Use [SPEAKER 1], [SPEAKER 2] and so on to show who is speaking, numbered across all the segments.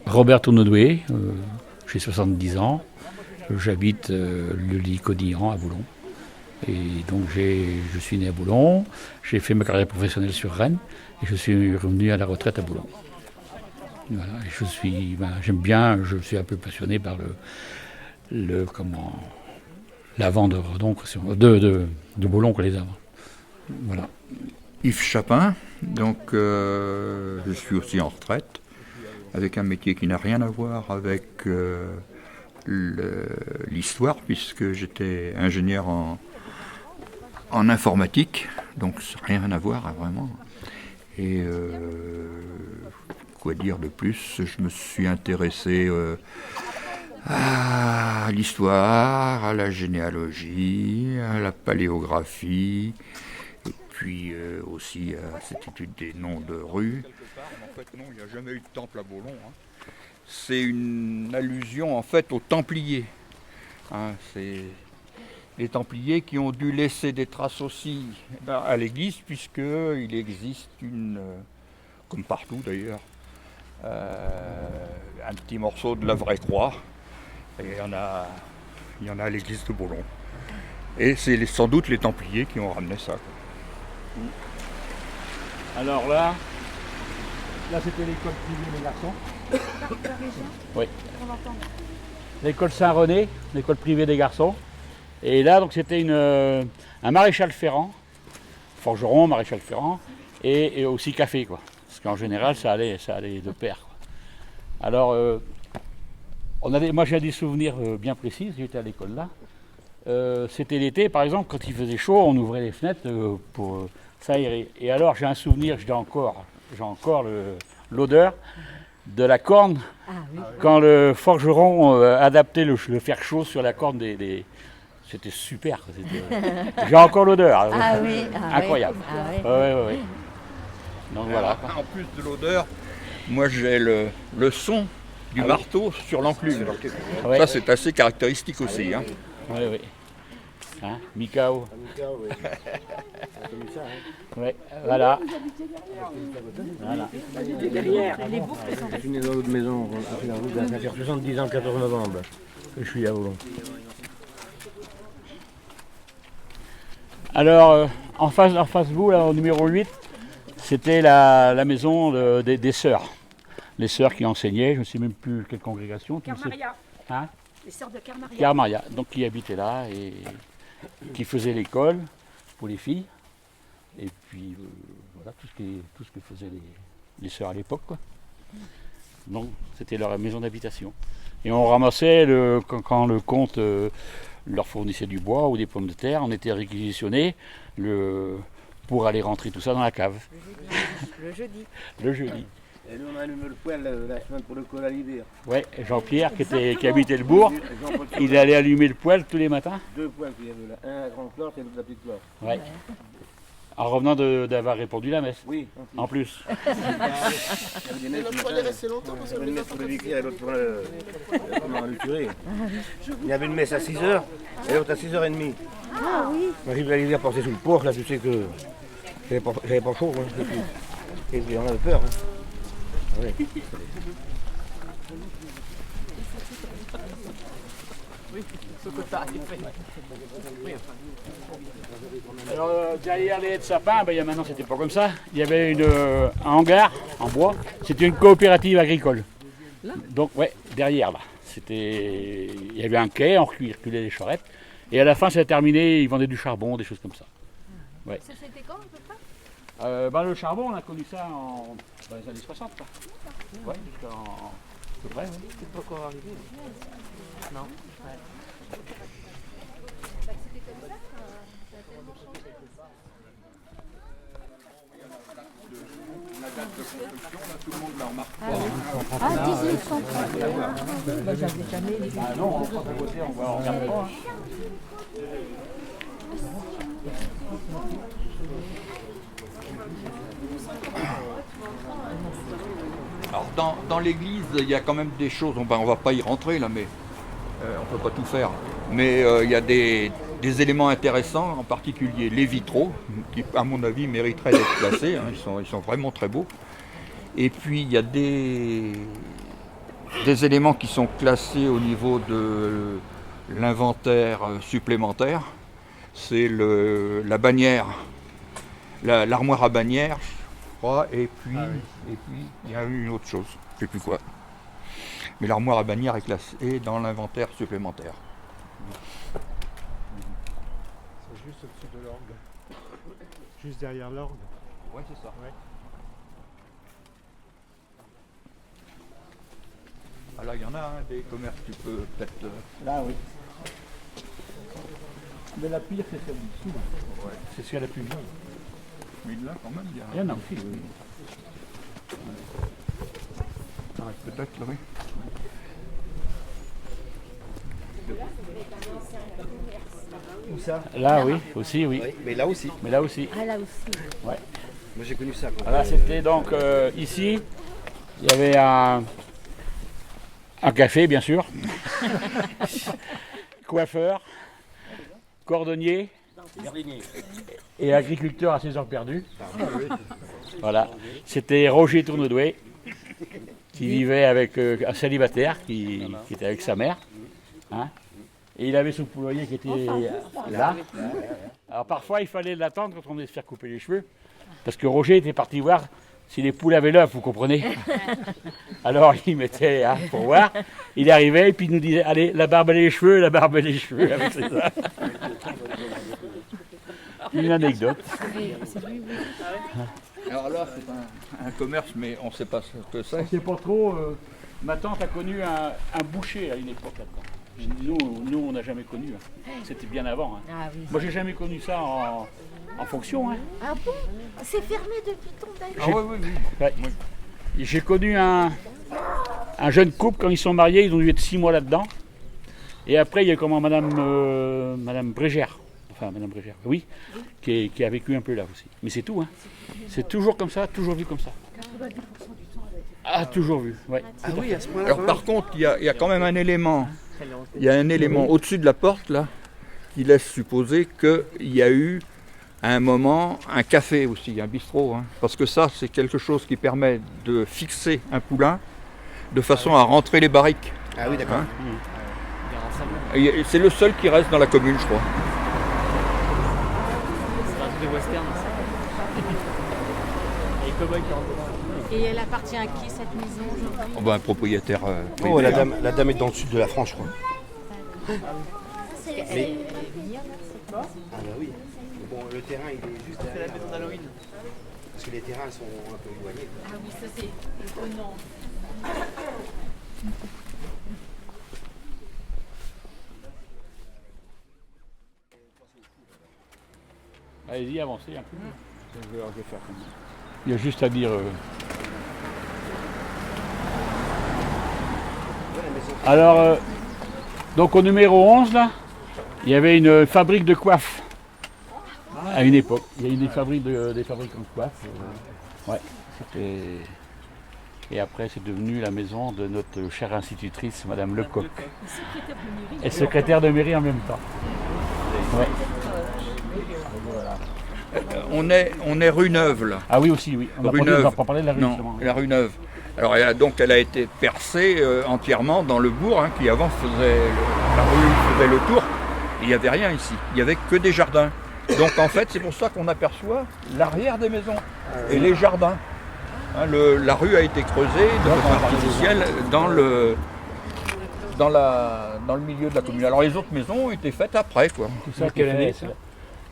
[SPEAKER 1] Robert Tournedoué, j'ai 70 ans, j'habite le Lis-Codillon à Boulon. Et donc je suis né à Boulon, j'ai fait ma carrière professionnelle sur Rennes et je suis revenu à la retraite à Boulon. Voilà, et j'aime bien, je suis un peu passionné par la vente de Boulon que les arbres. Voilà.
[SPEAKER 2] Yves Chapin, donc je suis aussi en retraite, avec un métier qui n'a rien à voir avec l'histoire, puisque j'étais ingénieur en informatique, donc rien à voir vraiment. Et quoi dire de plus, je me suis intéressé à l'histoire, à la généalogie, à la paléographie, et puis aussi à cette étude des noms de rues. En fait, non, il n'y a jamais eu de temple à Boulon. C'est une allusion en fait aux Templiers. C'est les Templiers qui ont dû laisser des traces aussi à l'église, puisqu'il existe comme partout d'ailleurs, un petit morceau de la vraie croix. Et il y en a à l'église de Boulon. Et c'est sans doute les Templiers qui ont ramené ça.
[SPEAKER 1] Alors là c'était l'école privée des garçons. Oui. L'école Saint-René, l'école privée des garçons. Et là donc c'était un maréchal Ferrand, forgeron, maréchal Ferrand, et aussi café quoi. Parce qu'en général ça allait de pair. Quoi. Alors moi j'ai des souvenirs bien précis, j'étais à l'école là. C'était l'été par exemple, quand il faisait chaud, on ouvrait les fenêtres pour s'aérer. Et alors j'ai un souvenir, j'ai encore l'odeur de la corne quand le forgeron adaptait le fer chaud sur la corne des... C'était super. J'ai encore l'odeur. Incroyable. Oui. Donc voilà.
[SPEAKER 2] En plus de l'odeur, moi j'ai le son du marteau sur l'enclume.
[SPEAKER 1] Ouais.
[SPEAKER 2] Ça c'est assez caractéristique aussi.
[SPEAKER 1] Oui. Mikao. Ouais, voilà.
[SPEAKER 3] Je suis né dans l'autre maison, ça fait 70 ans, le 14 novembre, que je suis à Boulon.
[SPEAKER 1] Alors, en face de vous, là, au numéro 8, c'était la maison des sœurs. Les sœurs qui enseignaient, je ne sais même plus quelle congrégation.
[SPEAKER 4] Carmaria. Les sœurs de Carmaria.
[SPEAKER 1] Carmaria, donc qui habitaient là et qui faisaient l'école pour les filles. Et puis, voilà, tout ce que faisaient les sœurs à l'époque, quoi. Donc, c'était leur maison d'habitation. Et on ramassait, quand le comte leur fournissait du bois ou des pommes de terre, on était réquisitionnés pour aller rentrer tout ça dans la cave. Le jeudi.
[SPEAKER 3] Et nous on allumait le poêle la semaine pour le col à l'hiver.
[SPEAKER 1] Ouais, Jean-Pierre qui habitait le bourg, il allait allumer le poêle tous les matins.
[SPEAKER 3] 2 poêles qu'il y avait là, un à la grande cloche et l'autre la petite cloche.
[SPEAKER 1] Ouais. En revenant d'avoir répondu la messe.
[SPEAKER 3] Oui.
[SPEAKER 1] En plus.
[SPEAKER 3] Il y avait des messes resté longtemps parce que une messe pour le vicaire et l'autre pour le curé. Il y avait une messe à 6h et l'autre à 6h30.
[SPEAKER 4] Ah oui.
[SPEAKER 3] Moi j'arrivais à l'hiver porter sous le porche, là tu sais que j'avais pas chaud. Et puis on avait peur. Oui.
[SPEAKER 1] Alors derrière les haies de sapin, maintenant c'était pas comme ça. Il y avait un hangar en bois. C'était une coopérative agricole. Donc ouais, derrière là. Il y avait un quai, on reculait les charrettes. Et à la fin, ça a terminé, ils vendaient du charbon, des choses comme ça. Ouais.
[SPEAKER 4] Ça c'était quand à peu près
[SPEAKER 1] Le charbon, on a connu ça dans les années 60. Quoi. Ouais, jusqu'en... à peu près, oui.
[SPEAKER 5] C'est pas encore arrivé. Non. Ouais.
[SPEAKER 4] C'était comme ça, ça a tellement changé.
[SPEAKER 2] La date de construction, là, tout le monde la remarque.
[SPEAKER 4] Ah, 1830.
[SPEAKER 5] Bah, j'avais jamais les
[SPEAKER 1] Ah non, on va voter, on regarde pas.
[SPEAKER 2] Alors dans l'église, il y a quand même des choses, on va pas y rentrer là, mais on peut pas tout faire. Mais il y a des éléments intéressants, en particulier les vitraux, qui à mon avis mériteraient d'être classés, hein, ils sont vraiment très beaux. Et puis il y a des éléments qui sont classés au niveau de l'inventaire supplémentaire. C'est la bannière, l'armoire à bannière, je crois, et puis il y a une autre chose, je ne sais plus quoi. Mais l'armoire à bannière est classée dans l'inventaire supplémentaire.
[SPEAKER 6] C'est juste au-dessus de l'orgue. Juste derrière l'orgue.
[SPEAKER 2] Ouais, c'est ça.
[SPEAKER 6] Ouais.
[SPEAKER 2] Ah là, il y en a des commerces, tu peux peut-être...
[SPEAKER 1] Là, oui. Mais la pire, c'est celle dessous. Ouais. C'est celle la plus vieille.
[SPEAKER 2] Mais là, quand même,
[SPEAKER 1] Il y en a aussi, oui.
[SPEAKER 2] Peut-être, là, oui.
[SPEAKER 3] Où ça?
[SPEAKER 1] Là, oui, aussi, oui.
[SPEAKER 3] Oui, mais là aussi.
[SPEAKER 1] Mais là aussi.
[SPEAKER 4] Ah, là aussi.
[SPEAKER 1] Ouais.
[SPEAKER 3] Moi j'ai connu ça. Quand
[SPEAKER 1] Alors, c'était donc ici, il y avait un café, bien sûr, coiffeur, cordonnier et agriculteur à ses heures perdues. Voilà. C'était Roger Tournedoué qui vivait avec un célibataire qui était avec sa mère. Hein. Et il avait son poulailler qui était là. Alors parfois il fallait l'attendre quand on venait se faire couper les cheveux. Parce que Roger était parti voir si les poules avaient l'œuf, vous comprenez. Alors il mettait pour voir. Il arrivait et puis il nous disait allez, la barbe et les cheveux, la barbe et les cheveux. Avec ses œufs. Une anecdote.
[SPEAKER 2] Alors là, c'est un commerce, mais on ne sait pas ce que c'est.
[SPEAKER 1] On ne sait pas trop. Ma tante a connu un boucher à une époque là-dedans. Nous on n'a jamais connu. Hein. C'était bien avant. Hein.
[SPEAKER 4] Ah oui.
[SPEAKER 1] Moi j'ai jamais connu ça en fonction. Hein.
[SPEAKER 4] Ah bon? C'est fermé depuis ton temps.
[SPEAKER 2] Ah oui, oui, oui.
[SPEAKER 1] Ouais. J'ai connu un jeune couple, quand ils sont mariés, ils ont dû être 6 mois là-dedans. Et après, il y a comment Madame Brégère, enfin Madame Brégère, oui, qui a vécu un peu là aussi. Mais c'est tout, hein. C'est toujours comme ça, toujours vu comme ça. Ah, toujours vu, ouais.
[SPEAKER 3] Ah oui, à ce point-là.
[SPEAKER 2] Alors par contre, il y a quand même un élément. Il y a un élément au-dessus de la porte là qui laisse supposer qu'il y a eu à un moment un café aussi, un bistrot. Hein. Parce que ça, c'est quelque chose qui permet de fixer un poulain de façon à rentrer les barriques.
[SPEAKER 3] Ah oui, d'accord.
[SPEAKER 2] Hein. Et c'est le seul qui reste dans la commune, je crois.
[SPEAKER 5] C'est un truc de western. Les cow-boys qui rentrent dedans.
[SPEAKER 4] Et elle appartient à qui cette maison aujourd'hui?
[SPEAKER 2] Oh, ben, un propriétaire.
[SPEAKER 3] Oh, la dame est dans le sud de la France, je crois.
[SPEAKER 4] C'est
[SPEAKER 3] Mais-
[SPEAKER 4] mignonne, c'est quoi?
[SPEAKER 3] Ah bah oui. Mais bon, le terrain il est juste
[SPEAKER 5] C'est la
[SPEAKER 3] derrière.
[SPEAKER 5] maison d'Halloween.
[SPEAKER 3] Parce que les terrains sont un peu éloignés.
[SPEAKER 4] Ah oui, ça c'est étonnant.
[SPEAKER 1] Allez-y, avancez un peu. Je vais faire comme ça. Il y a juste à dire. Alors, donc au numéro 11, là, il y avait une fabrique de coiffe. À une époque. Il y a eu des fabriques des fabricants de coiffe. Ouais, c'était. Et après, c'est devenu la maison de notre chère institutrice, Madame Lecoq. Et secrétaire de mairie en même temps. Ouais.
[SPEAKER 2] On est rue Neuve là.
[SPEAKER 1] Ah oui, aussi, oui. On
[SPEAKER 2] Rue
[SPEAKER 1] n'a
[SPEAKER 2] Neuve.
[SPEAKER 1] pas parlé de la rue,
[SPEAKER 2] Non,
[SPEAKER 1] justement.
[SPEAKER 2] la rue Neuve. Alors elle a été percée entièrement dans le bourg, hein, qui avant la rue faisait le tour. Il n'y avait rien ici. Il n'y avait que des jardins. Donc en fait, c'est pour ça qu'on aperçoit l'arrière des maisons et les jardins. Hein, la rue a été creusée de façon artificielle dans le milieu de la commune. Alors les autres maisons ont été faites après, quoi.
[SPEAKER 1] Tout ça, quelle année ça?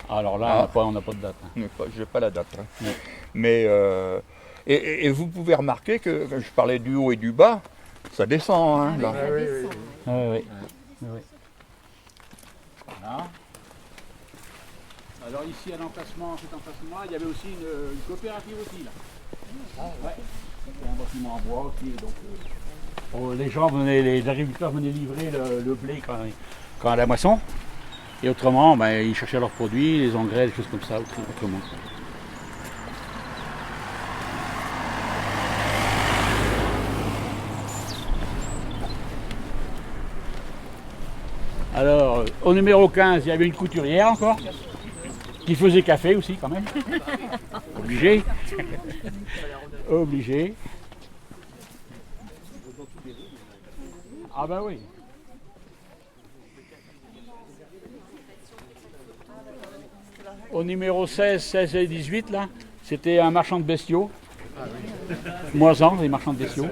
[SPEAKER 1] Alors là, on n'a pas de date. Hein.
[SPEAKER 2] Je n'ai pas la date. Hein. Mais et vous pouvez remarquer que quand je parlais du haut et du bas, ça descend. Hein, là.
[SPEAKER 1] Ah oui. Oui. Voilà. Alors ici, à l'emplacement, cet emplacement, il y avait aussi une coopérative aussi là. Ouais. C'était un bâtiment en bois aussi. Donc, les gens venaient, les agriculteurs venaient livrer le blé quand à la moisson. Et autrement, ils cherchaient leurs produits, les engrais, des choses comme ça, autrement. au numéro 15, il y avait une couturière encore, qui faisait café aussi quand même. Obligé. Obligé. Ah bah oui. Au numéro 16, 16 et 18, là, c'était un marchand de bestiaux. Moisan, les marchands de bestiaux.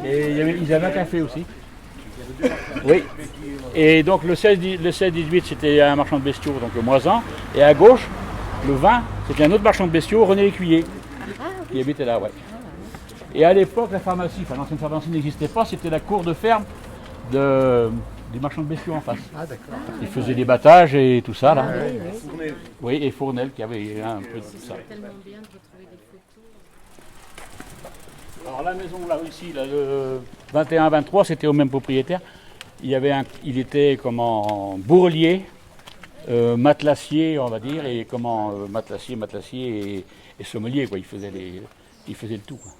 [SPEAKER 1] Et ils avaient un café aussi. Oui. Et donc le 16-18, c'était un marchand de bestiaux, donc le Moisan. Et à gauche, le 20, c'était un autre marchand de bestiaux, René Lécuyer, qui habitait là, ouais. Et à l'époque, la pharmacie, enfin l'ancienne pharmacie n'existait pas, c'était la cour de ferme du marchand de bestiaux en face. Ah d'accord. Il faisait des battages et tout ça là. Oui, et Fournel qui avait un peu de tout ça.
[SPEAKER 4] Tellement bien de retrouver des photos.
[SPEAKER 1] Alors la maison là ici, là, le 21-23, c'était au même propriétaire. Il était comment bourrelier, matelassier on va dire, et matelassier et sommelier quoi. Il faisait le tout. Quoi.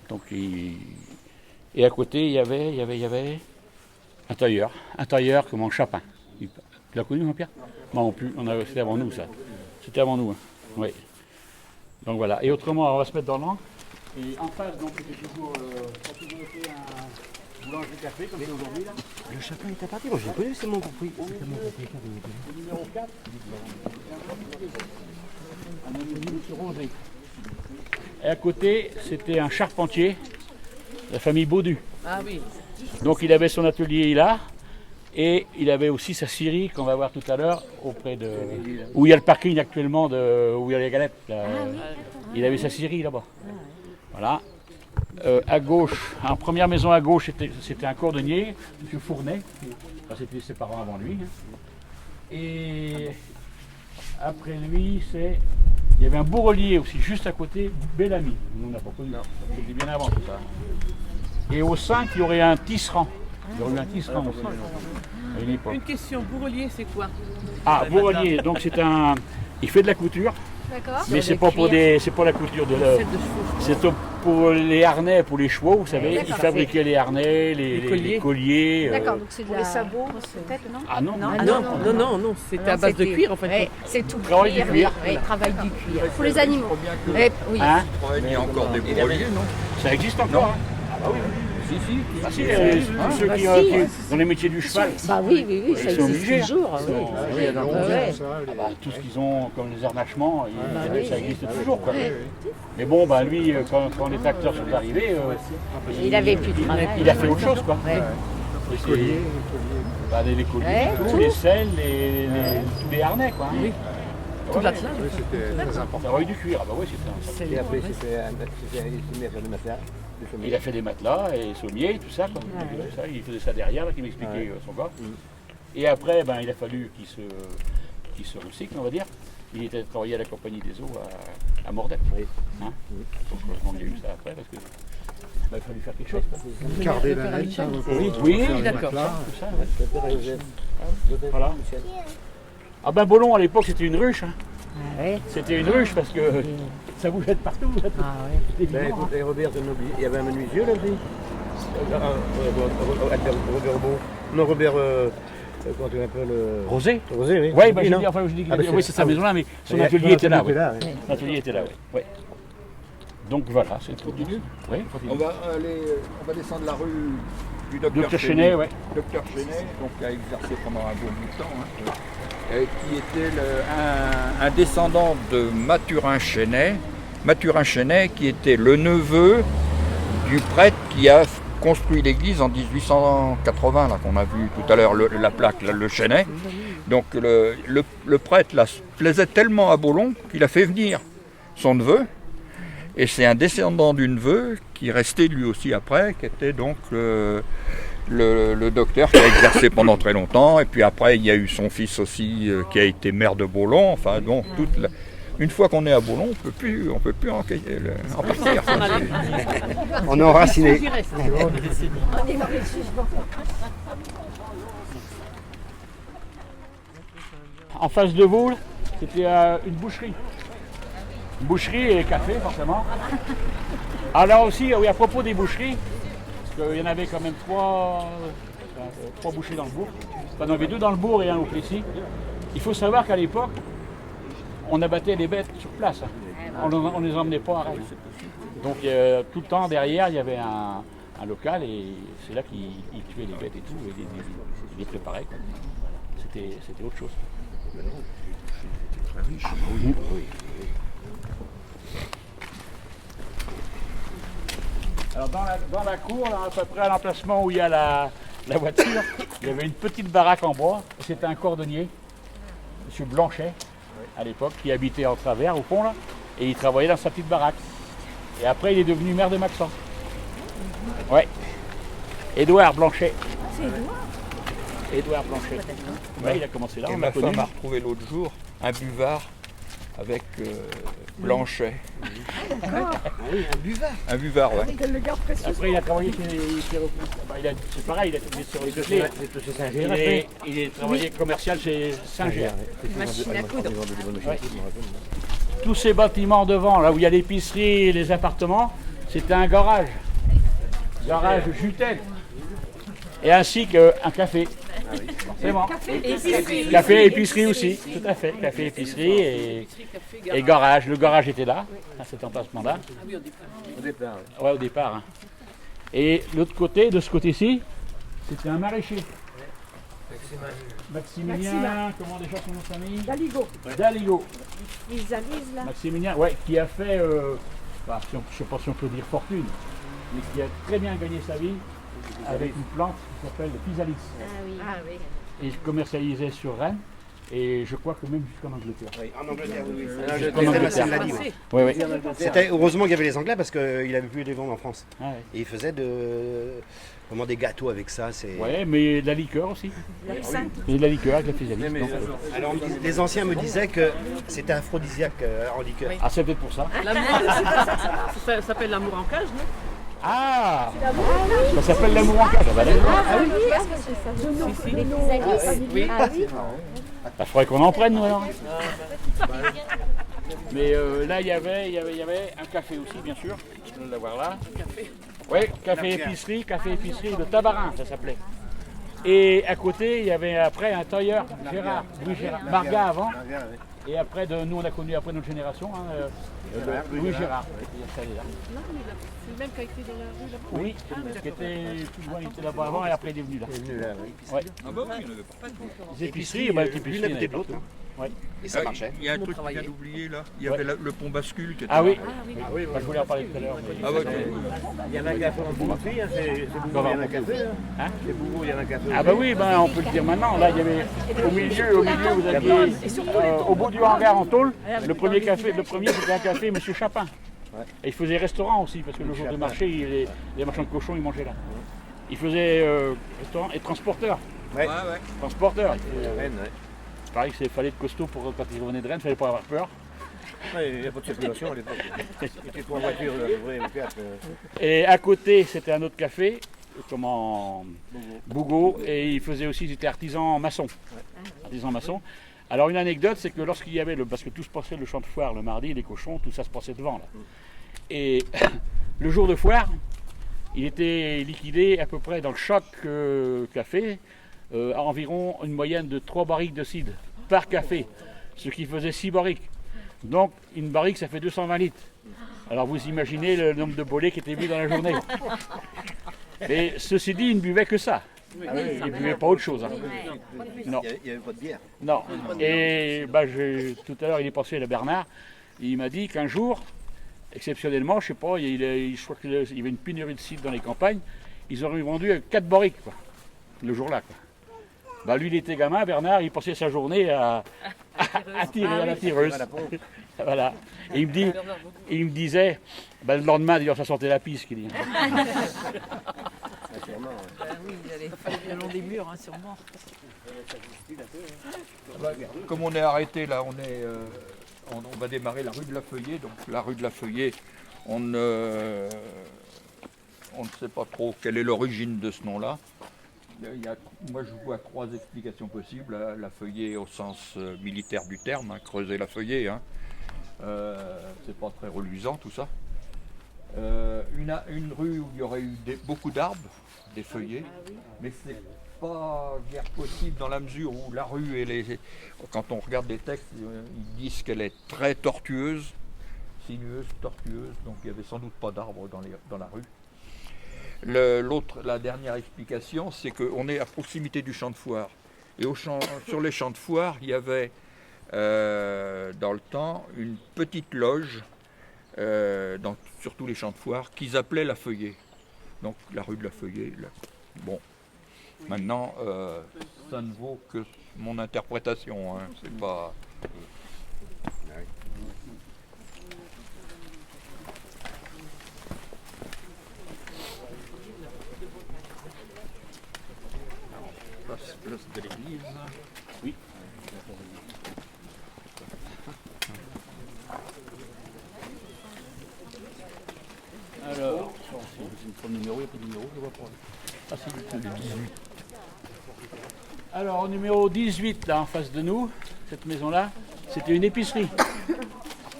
[SPEAKER 1] Donc et à côté il y avait un tailleur comme en Chapin. Tu l'as connu Jean-Pierre? Non plus, c'était avant nous ça. C'était avant nous, hein. Oui. Donc voilà. Et autrement, on va se mettre dans l'angle. Et en face, donc, c'était toujours, ça a toujours été un boulangerie café, comme c'est aujourd'hui là.
[SPEAKER 3] Le Chapin est parti, moi je l'ai connu, c'est mon propriétaire.
[SPEAKER 1] Le numéro 4, un ami sur Rosé. Et à côté, c'était un charpentier, la famille Baudu.
[SPEAKER 7] Ah oui.
[SPEAKER 1] Donc il avait son atelier là, et il avait aussi sa scierie qu'on va voir tout à l'heure, auprès de où il y a le parking actuellement, où il y a les galettes. Là. Il avait sa scierie là-bas. Voilà. À gauche, en première maison à gauche, c'était un cordonnier, M. Fournet, c'était ses parents avant lui. Et après lui, il y avait un bourrelier aussi, juste à côté, Bellamy. Nous, on n'a pas connu. C'était bien avant tout ça. Et au 5, il y aurait un tisserand. Il y aurait eu un tisserand aussi. À une époque.
[SPEAKER 7] Une question, bourrelier c'est quoi?
[SPEAKER 1] Ah, bourrelier, donc il fait de la couture.
[SPEAKER 4] D'accord.
[SPEAKER 1] Mais c'est pas pour la couture de l'œuvre. C'est pour les harnais, pour les chevaux, vous savez. Il fabriquait les harnais, les colliers.
[SPEAKER 4] D'accord, donc c'est les sabots, peut-être, non?
[SPEAKER 1] Ah non,
[SPEAKER 7] Non, c'était à base de cuir en fait.
[SPEAKER 4] Ouais, c'est tout
[SPEAKER 1] Travail du cuir.
[SPEAKER 4] Oui, travail du cuir. Pour les animaux. Oui.
[SPEAKER 1] Hein?
[SPEAKER 2] Il y a encore des bourreliers, non?
[SPEAKER 1] Ça existe encore. Hein? Ah bah oui. Si, tous ceux qui dans les métiers du cheval.
[SPEAKER 4] Bah oui, ça
[SPEAKER 1] ils sont
[SPEAKER 4] existe
[SPEAKER 1] obligés.
[SPEAKER 4] toujours.
[SPEAKER 1] Tout ce qu'ils ont comme les harnachements, ça existe toujours. Quoi. Mais bon, bah, lui, quand les tracteurs sont arrivés,
[SPEAKER 4] il avait plus de travail.
[SPEAKER 1] Il a fait autre chose. Quoi.
[SPEAKER 6] Les colliers.
[SPEAKER 1] Les colliers, tous les selles, tous les harnais. Quoi, hein.
[SPEAKER 7] Tout l'attelage.
[SPEAKER 6] Oui, c'était très important.
[SPEAKER 1] Ah oui, du cuir, ah bah oui, c'était
[SPEAKER 3] Et après, il s'est mis à faire des matelas.
[SPEAKER 1] Il a fait des matelas et sommiers, tout ça. Quoi. Tout ça. Il faisait ça derrière, là, qui m'expliquait son gars. Et après, il a fallu qu'il se recycle, on va dire. Il était travaillé à la Compagnie des Eaux à Mordac. Hein? Donc, heureusement qu'il y a eu ça après, parce que il a fallu faire quelque chose.
[SPEAKER 6] Carder la laine, ça,
[SPEAKER 1] Oui, d'accord. Voilà. Ah ben Bollon à l'époque c'était une ruche. Hein.
[SPEAKER 4] Ah ouais.
[SPEAKER 1] C'était une ruche parce que ça bougeait de partout. Là.
[SPEAKER 4] Ah ouais.
[SPEAKER 3] Ben écoute, Robert de Nobly, il y avait un menuisier là, lui. Robert Beau. Non, Robert, comment tu l'appelles
[SPEAKER 1] Rosé.
[SPEAKER 3] Rosé, oui.
[SPEAKER 1] Oui, bah, je dis oui, c'est sa maison là, mais son atelier était là. Son atelier était là, oui. Donc voilà, c'est tout. Oui,
[SPEAKER 2] On va descendre la rue du docteur
[SPEAKER 1] Chenet, ouais.
[SPEAKER 2] Docteur Chenet, donc qui a exercé pendant un bon bout de temps, hein, qui était un descendant de Mathurin Chenet. Mathurin Chenet qui était le neveu du prêtre qui a construit l'église en 1880, là qu'on a vu tout à l'heure la plaque, là, le Chenet. Donc le prêtre là, se plaisait tellement à Bollon qu'il a fait venir son neveu. Et c'est un descendant du neveu qui est resté lui aussi après, qui était donc le docteur qui a exercé pendant très longtemps. Et puis après, il y a eu son fils aussi qui a été maire de Bollon. Enfin, donc une fois qu'on est à Bollon, on peut plus en partir.
[SPEAKER 3] On est enraciné.
[SPEAKER 1] En face de vous, c'était une boucherie. Boucherie et café, forcément. Alors aussi, oui, à propos des boucheries, parce qu'il y en avait quand même trois boucheries dans le bourg, Enfin, on en avait 2 dans le bourg et un au Plessis. Il faut savoir qu'à l'époque, on abattait les bêtes sur place. On ne les emmenait pas à Rennes. Donc tout le temps derrière, il y avait un local et c'est là qu'ils tuaient les bêtes et tout, et ils les préparaient. C'était autre chose.
[SPEAKER 3] Très riche. Oui.
[SPEAKER 1] Alors dans la cour, là, à peu près à l'emplacement où il y a la voiture, il y avait une petite baraque en bois. C'était un cordonnier, M. Blanchet, à l'époque, qui habitait en travers au fond là, et il travaillait dans sa petite baraque. Et après, il est devenu maire de Maxent. Ouais. Édouard Blanchet.
[SPEAKER 4] C'est Édouard.
[SPEAKER 1] Édouard Blanchet. Ouais, il a commencé là,
[SPEAKER 2] Et
[SPEAKER 1] on
[SPEAKER 2] ma
[SPEAKER 1] l'a connu.
[SPEAKER 2] femme a retrouvé l'autre jour un buvard avec Blanchet.
[SPEAKER 3] Oui, un buvard.
[SPEAKER 2] Un buvard, ouais.
[SPEAKER 1] Après, il a travaillé chez bah, c'est pareil, il a été sur les clés.
[SPEAKER 3] C'est Saint-Géry.
[SPEAKER 1] Il est travaillé commercial chez Saint-Ger.
[SPEAKER 4] Machine à coudre.
[SPEAKER 1] Ouais. Tous ces bâtiments devant, là où il y a l'épicerie et les appartements, c'était un garage. Garage Jutel. Et ainsi qu'un café. Forcément. Café et épicerie aussi, tout à fait. Café, épicerie et garage. Le garage était là, à cet emplacement-là.
[SPEAKER 3] Au départ.
[SPEAKER 1] Ouais, au départ. Hein. Et l'autre côté, de ce côté-ci, c'était un maraîcher. Maximilien, comment déjà son nom de famille? Daligo. Maximilien, ouais, qui a fait, bah, je ne sais pas si on peut dire fortune, mais qui a très bien gagné sa vie avec une plante qui s'appelle le Physalis.
[SPEAKER 4] Ah oui.
[SPEAKER 1] Et il commercialisait sur Rennes, et je crois que même jusqu'en Angleterre.
[SPEAKER 3] Oui, en Angleterre, oui.
[SPEAKER 1] En Angleterre.
[SPEAKER 3] l'a dit, oui.
[SPEAKER 1] Oui, oui.
[SPEAKER 3] C'était heureusement qu'il y avait les Anglais parce qu'il avait pu les vendre en France.
[SPEAKER 1] Ah, ouais.
[SPEAKER 3] Et il faisait des gâteaux avec ça.
[SPEAKER 1] Ouais, mais de la liqueur aussi. Et de la liqueur avec la Physalis. donc,
[SPEAKER 3] Alors, les anciens me disaient que c'était aphrodisiaque en liqueur.
[SPEAKER 1] ah, c'est peut-être pour ça.
[SPEAKER 7] L'amour, ça s'appelle l'amour en cage, non?
[SPEAKER 1] Ah, ça s'appelle l'amour en cage. Ah, bah, d'accord.
[SPEAKER 4] Ah oui, parce que c'est ça. Les Physalis.
[SPEAKER 7] Oui.
[SPEAKER 4] Ah oui.
[SPEAKER 1] Il faudrait qu'on en prenne, nous, alors. Mais là, il y avait un café aussi, bien sûr. Je viens de l'avoir là. Oui, café épicerie de Tabarin, ça s'appelait. Et à côté, il y avait après un tailleur, Gérard, Louis Gérard, Marga avant. Et après, nous, on a connu après notre génération, Louis Gérard, qui était installé là.
[SPEAKER 7] Non, mais c'est le même qui a été dans la rue là-bas.
[SPEAKER 1] Oui, qui était plus loin, il était là-bas avant et après il est venu là. Ouais.
[SPEAKER 2] Ah bah oui, il n'y en avait pas.
[SPEAKER 1] Les épiceries, bah, les épiceries,
[SPEAKER 3] l'une à
[SPEAKER 1] il y en
[SPEAKER 3] côté
[SPEAKER 1] avait
[SPEAKER 3] de l'autre.
[SPEAKER 1] partout. Ouais.
[SPEAKER 3] Et ça marchait.
[SPEAKER 2] Il y a un truc qu'on vient d'oublier là. Il y avait le pont bascule qui était
[SPEAKER 1] Ah oui,
[SPEAKER 2] là.
[SPEAKER 1] bah, je voulais en parler tout à l'heure. mais-
[SPEAKER 2] Ah ouais.
[SPEAKER 3] Il y en a un café en Bourgogne, c'est Bourgogne, il y en a un café.
[SPEAKER 1] Hein
[SPEAKER 3] C'est Bourgogne, il y en a un café.
[SPEAKER 1] Ah bah oui, ben, on peut le dire maintenant. Là, il y avait au milieu, vous aviez au bout du hangar en tôle, le premier c'était un café Monsieur Chapin. Et il faisait restaurant aussi, parce que le jour de marché, les marchands de cochons, ils mangeaient là. Il faisait restaurant et transporteur.
[SPEAKER 3] Ouais.
[SPEAKER 1] Transporteur.
[SPEAKER 3] Rennes, ouais.
[SPEAKER 1] Pareil qu'il fallait être costaud pour quand ils revenaient de Rennes, il fallait pas avoir peur.
[SPEAKER 3] Ouais, il n'y a pas de circulation à l'époque. C'était 3 voitures, ou 4.
[SPEAKER 1] Et à côté, c'était un autre café, comment Bougot, et il faisait aussi, il était artisan maçon. Artisan maçon. Alors une anecdote, c'est que lorsqu'il y avait, parce que tout se passait le champ de foire le mardi, les cochons, tout ça se passait devant là. Et le jour de foire, il était liquidé à peu près dans le choc café, à environ une moyenne de 3 barriques de cidre par café, ce qui faisait 6 barriques. Donc une barrique, ça fait 220 litres. Alors vous imaginez le nombre de bolets qui étaient bu dans la journée. Et ceci dit, il ne buvait que ça. Il ne buvait pas autre chose. Hein. Non.
[SPEAKER 3] Il n'y avait pas de bière.
[SPEAKER 1] Non. Et bah, tout à l'heure, il est passé à Bernard. Il m'a dit qu'un jour, exceptionnellement, je sais pas, je crois qu'il y avait une pénurie de cidre dans les campagnes. Ils auraient vendu 4 barriques, quoi, le jour-là. Quoi. Bah, lui, il était gamin, Bernard, il passait sa journée à tirer à la tireuse. Voilà. Et il me disait, bah, le lendemain, d'ailleurs, ça sentait la pisse, qu'il dit.
[SPEAKER 8] Oui, il fallait le long des murs, hein, sûrement.
[SPEAKER 2] Comme on est arrêté là, on va démarrer la rue de la Feuillée. Donc la rue de la Feuillée, on ne sait pas trop quelle est l'origine de ce nom-là. Moi je vois 3 explications possibles. La Feuillée au sens militaire du terme, hein, creuser la Feuillée. Hein. C'est pas très reluisant tout ça. Une rue où il y aurait eu beaucoup d'arbres, des feuillets, mais pas guère possible dans la mesure où la rue, quand on regarde les textes, ils disent qu'elle est très tortueuse, sinueuse, tortueuse, donc il n'y avait sans doute pas d'arbres dans la rue. La dernière explication, c'est qu'on est à proximité du champ de foire. Et sur les champs de foire, il y avait dans le temps une petite loge, sur tous les champs de foire, qu'ils appelaient la Feuillée. Donc la rue de la Feuillée. Bon, maintenant, ça ne vaut que mon interprétation. Hein. C'est pas. Place de l'église.
[SPEAKER 1] Oui. Alors, c'est le numéro, il n'y a pas de numéro, je vois pas. Ah si, c'est le 18. Alors, au numéro 18, là, en face de nous, cette maison-là, c'était une épicerie.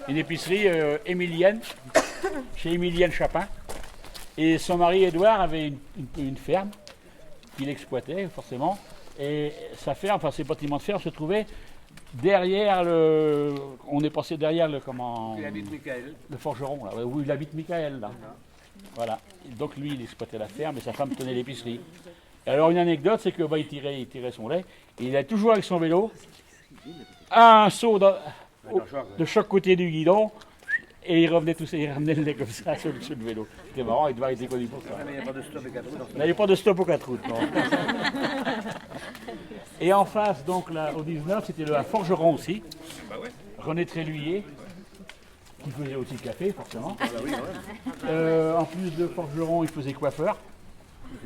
[SPEAKER 1] Une épicerie émilienne, chez Émilienne Chapin. Et son mari Édouard avait une ferme qu'il exploitait, forcément. Et sa ferme, enfin ses bâtiments de ferme se trouvaient derrière on est passé derrière le forgeron, là, où il habite Michael, là. Voilà. Et donc lui, il exploitait la ferme et sa femme tenait l'épicerie. Et alors une anecdote, c'est que il tirait son lait et il allait toujours avec son vélo, un saut de chaque côté du guidon. Et il ramenait le lait comme ça sur le vélo. C'était marrant, Edouard était connu pour ça.
[SPEAKER 3] Il n'y a pas de stop aux 4 routes.
[SPEAKER 1] Il n'y avait pas de stop aux 4 routes, non. Et en face, donc, là, au 19, c'était le forgeron aussi. René Tréluyer, qui faisait aussi le café, forcément. En plus de forgeron, il faisait coiffeur.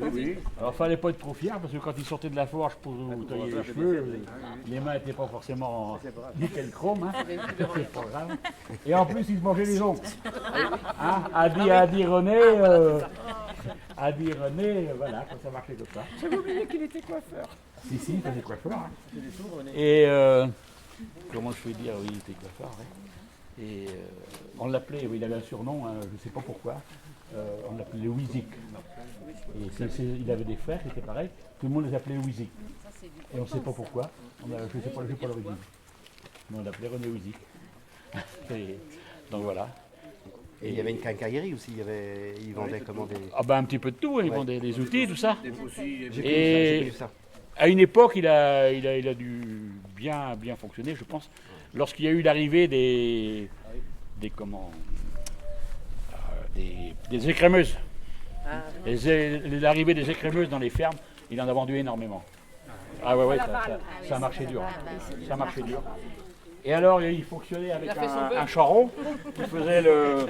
[SPEAKER 3] Oui.
[SPEAKER 1] Alors, il ne fallait pas être trop fier, parce que quand il sortait de la forge pour tailler les cheveux, les mains n'étaient pas forcément nickel chrome. Hein. C'est pas grave. Et en plus, il se mangeait les ongles. Hein, a dit René, voilà, quand ça marchait comme ça. J'avais oublié qu'il était coiffeur. Si, il faisait coiffeur. Hein. Et comment je peux dire, oui, il était coiffeur. Ouais. Et on l'appelait, oui, il avait un surnom, hein, je ne sais pas pourquoi. On l'appelait le Wizik. Et il avait des frères qui étaient pareils, tout le monde les appelait Wizik. Et on ne sait pas pourquoi, je ne sais pas l'origine. Mais on l'appelait René Wizik. Donc voilà.
[SPEAKER 3] Et il y avait une quincaillerie aussi, il vendait comment des...
[SPEAKER 1] Ah ben un petit peu de tout, il vendait des outils, tout ça.
[SPEAKER 3] J'ai connu ça.
[SPEAKER 1] À une époque, il a dû bien fonctionner, je pense, lorsqu'il y a eu l'arrivée des écrémeuses. L'arrivée des écrémeuses dans les fermes, il en a vendu énormément. Ah ouais, ça marchait dur. Ça marchait dur. Et alors, il fonctionnait avec un charron qui faisait le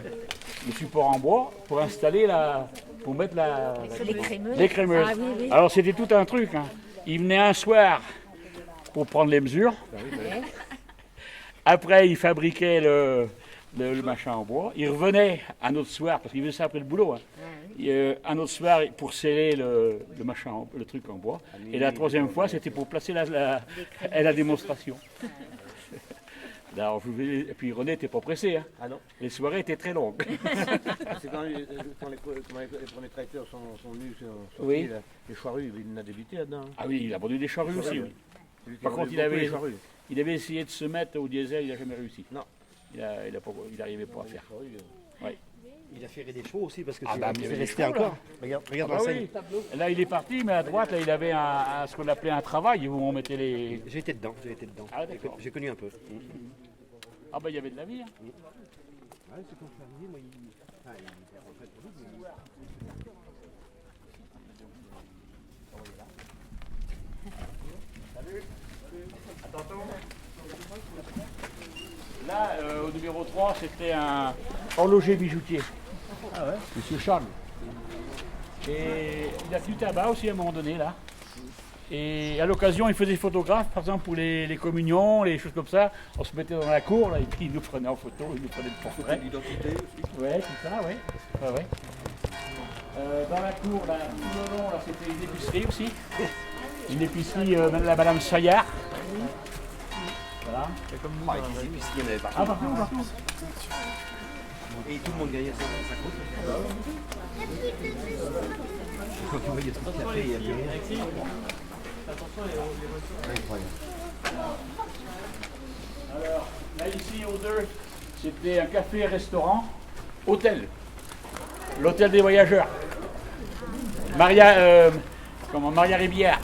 [SPEAKER 1] support en bois pour installer pour mettre l'écrémeuse. Ah, oui. Alors, c'était tout un truc. Hein. Il venait un soir pour prendre les mesures. Après, il fabriquait le machin en bois. Il revenait un autre soir, parce qu'il faisait ça après le boulot, hein. Un autre soir pour sceller le truc en bois. Et la troisième fois, c'était pour placer la démonstration. Alors, et puis René n'était pas pressé. Hein.
[SPEAKER 3] Ah non.
[SPEAKER 1] Les soirées étaient très longues.
[SPEAKER 3] C'est quand les premiers tracteurs sont venus sur
[SPEAKER 1] oui.
[SPEAKER 3] Les charrues, il en a débuté là-dedans.
[SPEAKER 1] Ah oui, il a vendu des charrues aussi. Oui. Par contre, il avait essayé de se mettre au diesel, il n'a jamais réussi. Non. Il n'arrivait pas à faire. Ouais.
[SPEAKER 3] Il a ferré des chevaux aussi parce que
[SPEAKER 1] c'est
[SPEAKER 3] resté encore. Regarde la scène.
[SPEAKER 1] Là, il est parti, mais à droite, là, il avait ce qu'on appelait un travail où on mettait les...
[SPEAKER 3] J'ai été dedans.
[SPEAKER 1] Ah,
[SPEAKER 3] j'ai connu un peu.
[SPEAKER 1] Ah ben, il y avait de la vie. Hein.
[SPEAKER 3] Ouais, c'est comme fermier, moi, il était en retraite pour nous.
[SPEAKER 1] Salut. À tantôt. Là, au numéro 3, c'était un horloger bijoutier. Ah ouais. Monsieur Charles. Et il a tenu tabac aussi à un moment donné, là. Et à l'occasion, il faisait photographe, par exemple, pour les communions, les choses comme ça. On se mettait dans la cour, là, et puis il nous prenait en photo, il nous prenait de portrait.
[SPEAKER 2] L'identité aussi.
[SPEAKER 1] Ouais, c'est ça, ouais. Ouais. Dans la cour, là, tout le long, là, c'était une épicerie aussi. Une épicerie, la Madame Saillard. Voilà.
[SPEAKER 3] C'est comme nous, les épiceries, il y en avait partout.
[SPEAKER 1] Ah, partout.
[SPEAKER 3] Et tout le monde gagnait sa course. Quand tu voyais tout le café, il y avait rien.
[SPEAKER 1] Alors, là ici, au 2, c'était un café-restaurant, hôtel. L'hôtel des voyageurs. Maria Rivière.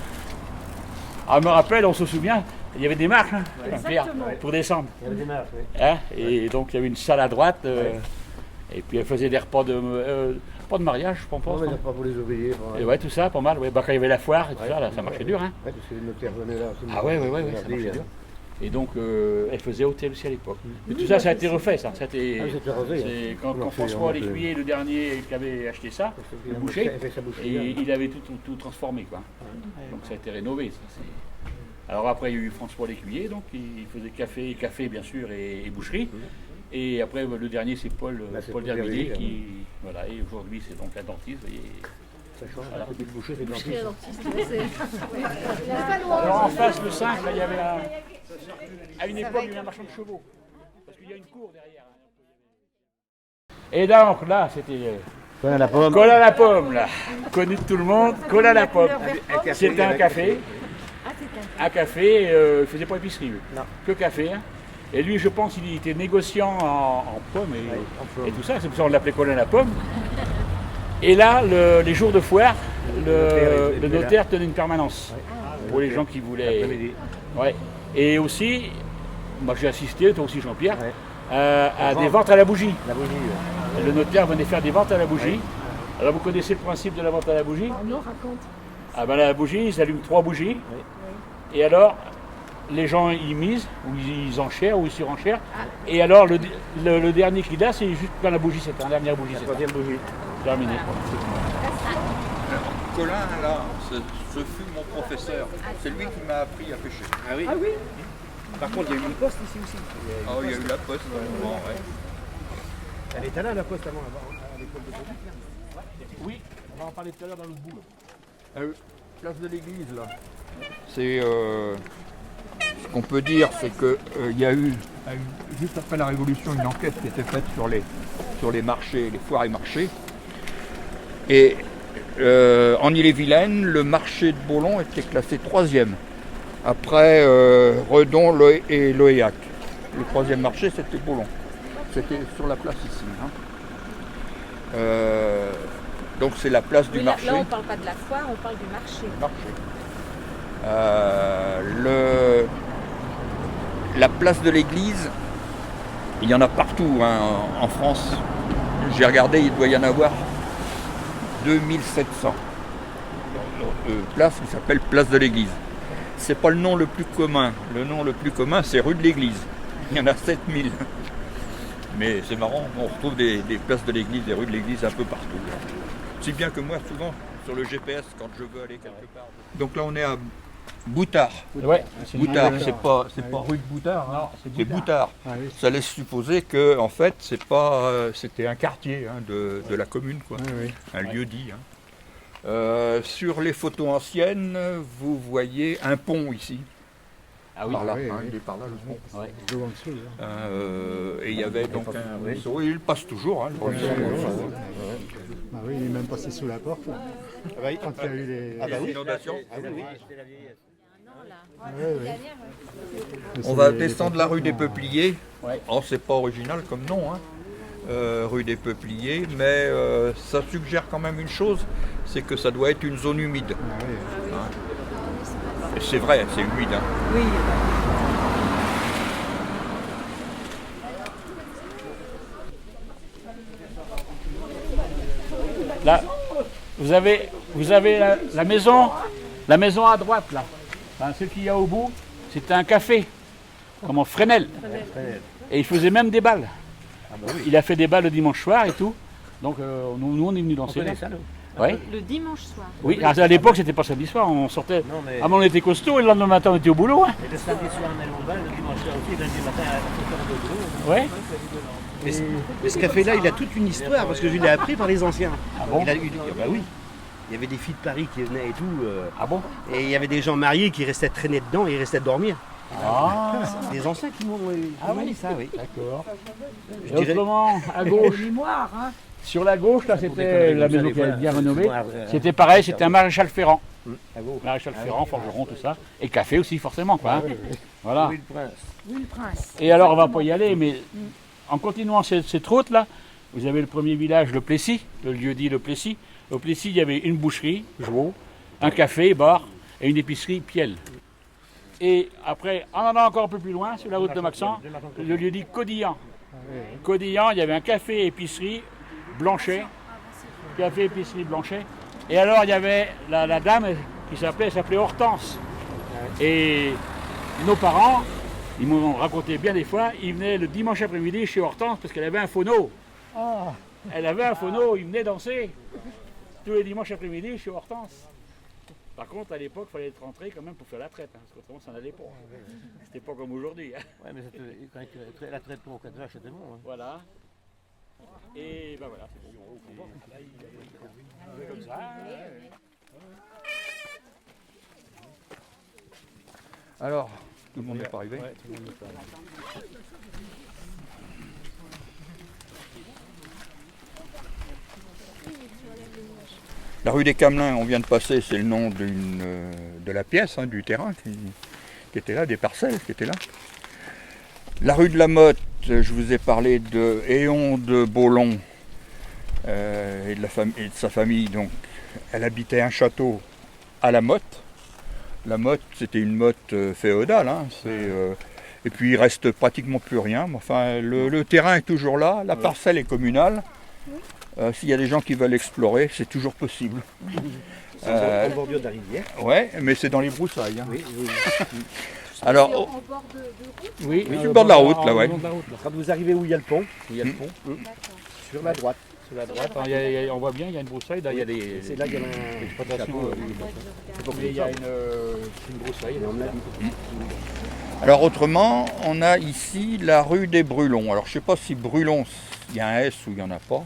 [SPEAKER 1] Ah, je me rappelle, on se souvient, il y avait des marches pour descendre.
[SPEAKER 3] Il y avait des marches, oui.
[SPEAKER 1] Hein, et donc il y avait une salle à droite. Et puis elle faisait des repas pas de mariage, je pense.
[SPEAKER 3] Non, mais il n'y a pas pour les ouvriers.
[SPEAKER 1] Et ouais, tout ça, pas mal. Ouais. Bah, quand il y avait la foire et tout ça, là, ça marchait dur. Hein.
[SPEAKER 3] Ouais, parce que les notaires venaient là aussi.
[SPEAKER 1] Ah ouais, ça marchait dur. Et donc elle faisait hôtel aussi à l'époque. Mais tout ça, ça a été refait, ça. Ça a été,
[SPEAKER 3] c'était refait.
[SPEAKER 1] c'est quand François Lécuyer, le dernier qui avait acheté ça, le boucher, et il avait tout transformé, quoi. Donc ça a été rénové. Ça, alors après, il y a eu François Lécuyer, donc il faisait café bien sûr, et boucherie. Et après, le dernier, c'est Paul Dervilliers qui. Voilà, et aujourd'hui, c'est donc un dentiste.
[SPEAKER 3] Ça change, voilà. Le boucher, c'est dentiste.
[SPEAKER 1] Alors en face, le 5, là, il y avait à une époque, il y avait un marchand de chevaux. Parce qu'il y a une cour derrière. Et donc là, c'était.
[SPEAKER 3] Cola à la pomme.
[SPEAKER 1] Cola à la pomme, là. Connu de tout le monde, Cola à la pomme. C'était un café. Un café, il ne faisait pas épicerie, lui.
[SPEAKER 3] Non.
[SPEAKER 1] Que café. Hein. Et lui, je pense qu'il était négociant en pommes et tout ça. C'est pour ça qu'on l'appelait Cola à la pomme. Et là, les jours de foire, le notaire tenait une permanence pour les gens qui voulaient. Ouais. Et aussi, moi j'ai assisté, toi aussi Jean-Pierre, à des ventes à la bougie.
[SPEAKER 3] La bougie,
[SPEAKER 1] Le notaire venait faire des ventes à la bougie. Alors vous connaissez le principe de la vente à la bougie?
[SPEAKER 4] Non, raconte.
[SPEAKER 1] Ah ben la bougie, ils allument 3 bougies. Et alors, les gens ils misent, ou ils enchèrent, ou ils surenchèrent. Et alors le dernier qui l'a, c'est juste quand la bougie s'éteint, la dernière bougie s'éteint.
[SPEAKER 3] troisième bougie.
[SPEAKER 1] Terminé.
[SPEAKER 2] Colin, là, ce fut mon professeur. C'est lui qui m'a appris à pêcher.
[SPEAKER 3] Ah oui. Par contre, il y a eu une poste ici aussi.
[SPEAKER 2] Ah oui, il y a eu la poste, vraiment, ouais.
[SPEAKER 3] Elle était là, la poste, avant, à l'école de Beauvais.
[SPEAKER 1] Oui, on va en parler tout à l'heure dans l'autre bout.
[SPEAKER 2] Place de l'église, là. C'est ce qu'on peut dire, c'est que il y a eu juste après la Révolution une enquête qui était faite sur les marchés, les foires et marchés. Et en Ille-et-Vilaine, le marché de Bollon était classé 3e. Après Redon et Loéac. Le 3e marché, c'était Bollon. C'était sur la place ici. Hein. Donc c'est la place du marché.
[SPEAKER 4] Là, on ne parle pas de la foire, on parle du marché.
[SPEAKER 2] La place de l'église, il y en a partout hein, en France. J'ai regardé, il doit y en avoir 2700 places qui s'appellent place de l'église. C'est pas le nom le plus commun. Le nom le plus commun, c'est rue de l'église. Il y en a 7000. Mais c'est marrant, on retrouve des places de l'église, des rues de l'église un peu partout. Si bien que moi, souvent, sur le GPS, quand je veux aller quelque part. Donc là, on est à Boutard.
[SPEAKER 1] Ouais,
[SPEAKER 2] Boutard, c'est pas rue de Boutard, hein, c'est Boutard. Ça laisse supposer que, en fait, c'était un quartier hein, de la commune, quoi. Un lieu dit. Hein. Sur les photos anciennes, vous voyez un pont ici.
[SPEAKER 1] Ah oui,
[SPEAKER 2] par là, il est par là le pont.
[SPEAKER 1] Ouais.
[SPEAKER 2] Et il y avait donc un ruisseau, il passe toujours. Hein, le ruisseau.
[SPEAKER 6] Ah oui, il est même passé sous la porte. Quand il y a eu les
[SPEAKER 2] inondations.
[SPEAKER 6] Mais
[SPEAKER 2] On
[SPEAKER 6] c'est
[SPEAKER 2] va
[SPEAKER 6] les-
[SPEAKER 2] descendre la rue des Peupliers.
[SPEAKER 1] Ouais.
[SPEAKER 2] Oh, c'est pas original comme nom, hein. Rue des Peupliers, mais ça suggère quand même une chose, c'est que ça doit être une zone humide.
[SPEAKER 6] Ah oui.
[SPEAKER 2] Et c'est vrai, c'est humide. Hein.
[SPEAKER 8] Oui.
[SPEAKER 1] Là, vous avez la maison à droite là. Enfin, ce qu'il y a au bout, c'était un café, comme en Fresnel. Et il faisait même des balles. Il a fait des balles le dimanche soir et tout. Donc nous on est venus danser.
[SPEAKER 3] connaît ça, nous.
[SPEAKER 1] Ouais.
[SPEAKER 4] Le dimanche soir.
[SPEAKER 1] Oui, à l'époque c'était pas samedi soir, on sortait.
[SPEAKER 3] Non, mais-
[SPEAKER 1] Ah, mais on était costaud et le lendemain matin on était au boulot. Hein.
[SPEAKER 3] Et le samedi soir, on allait au bal, le dimanche soir aussi, lundi matin, à 7h de boulot.
[SPEAKER 1] Ouais.
[SPEAKER 3] Mais ce café-là, il a toute une histoire, parce que je l'ai appris par les anciens.
[SPEAKER 1] Ah bon?
[SPEAKER 3] Bah oui. Il y avait des filles de Paris qui venaient et tout.
[SPEAKER 1] Ah bon?
[SPEAKER 3] Et il y avait des gens mariés qui restaient traîner dedans et ils restaient dormir.
[SPEAKER 1] Ah,
[SPEAKER 3] Des anciens qui m'ont dit ça, oui.
[SPEAKER 1] d'accord.
[SPEAKER 3] Je
[SPEAKER 1] Et
[SPEAKER 3] dirais-
[SPEAKER 1] autrement, à gauche,
[SPEAKER 8] Mémoire, hein.
[SPEAKER 1] Sur la gauche, là, c'était la maison qui avait bien rénovée.
[SPEAKER 3] Ouais.
[SPEAKER 1] C'était pareil, c'était un maréchal Ferrand.
[SPEAKER 3] À gauche.
[SPEAKER 1] Maréchal Ferrand, forgeron, tout ça. Et café aussi, forcément, quoi. Hein. Voilà.
[SPEAKER 3] Oui, le prince.
[SPEAKER 4] Oui, le prince.
[SPEAKER 1] Et alors, on va pas y aller, mais en continuant cette route-là, vous avez le premier village, le Plessis, le lieu-dit le Plessis. Au Plessis, il y avait une boucherie, Jouot, un café, bar, et une épicerie, Piel. Et après, en allant encore un peu plus loin, sur la route de Maxent, le lieu-dit Codillan. Codillan, il y avait un café, épicerie, Blanchet. Café, épicerie, Blanchet. Et alors, il y avait la dame qui s'appelait Hortense. Et nos parents, ils m'ont raconté bien des fois, ils venaient le dimanche après-midi chez Hortense parce qu'elle avait un phono. Elle avait un phono, ils venaient danser tous les dimanches après-midi chez Hortense. Par contre, à l'époque, il fallait être rentré quand même pour faire la traite, hein, parce qu'autrement, ça n'allait pas. C'était pas comme aujourd'hui. Hein.
[SPEAKER 3] Ouais, mais quand la traite pour 4 vaches, c'était bon. Hein.
[SPEAKER 1] Voilà. Et ben voilà, c'est bon. Comme ça.
[SPEAKER 2] Alors, tout le monde n'est pas arrivé. La rue des Camelins, on vient de passer, c'est le nom de la pièce, hein, du terrain qui était là, des parcelles qui étaient là. La rue de la Motte, je vous ai parlé de Éon de Beaulon et de sa famille. Donc, elle habitait un château à la Motte. La Motte, c'était une motte féodale. Hein, et puis, il reste pratiquement plus rien. Enfin, le terrain est toujours là, la parcelle est communale. S'il y a des gens qui veulent explorer, c'est toujours possible.
[SPEAKER 3] En bordure de la rivière.
[SPEAKER 2] Ouais, mais c'est dans les broussailles. Hein.
[SPEAKER 3] Oui.
[SPEAKER 2] Alors,
[SPEAKER 4] En bord de route.
[SPEAKER 1] Oui,
[SPEAKER 2] sur le bord de la route, là, ouais.
[SPEAKER 3] Quand vous arrivez où il y a le pont,
[SPEAKER 4] D'accord.
[SPEAKER 3] sur la droite.
[SPEAKER 1] Sur la droite, on voit bien, il y a une broussaille, là, il y a des
[SPEAKER 3] C'est là qu'il y a un
[SPEAKER 1] exploitations. Donc il y a une broussaille.
[SPEAKER 2] Alors autrement, on a ici la rue des Brulons. Alors je ne sais pas si Brulon, il y a un S ou il n'y en a pas.